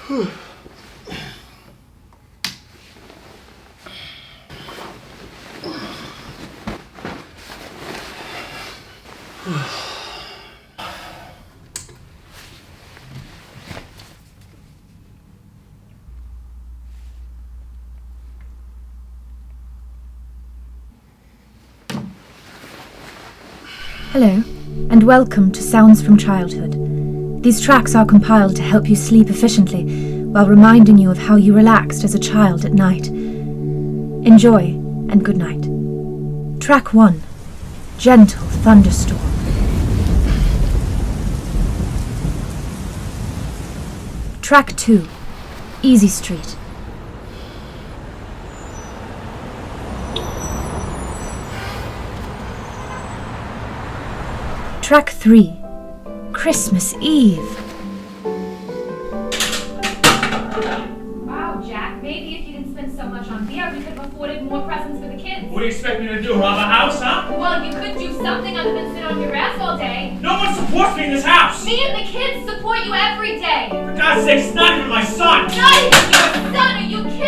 Hello, and welcome to Sounds from Childhood. These tracks are compiled to help you sleep efficiently while reminding you of how you relaxed as a child at night. Enjoy, and good night. Track 1, Gentle Thunderstorm. Track 2, Easy Street. Track 3, Christmas Eve. Wow, Jack, maybe if you didn't spend so much on beer, we could have afforded more presents for the kids. What do you expect me to do, rob a house, huh? Well, you could do something other than sit on your ass all day. No one supports me in this house! Me and the kids support you every day. For God's sake, it's not even my son! Not even your son, are you kidding?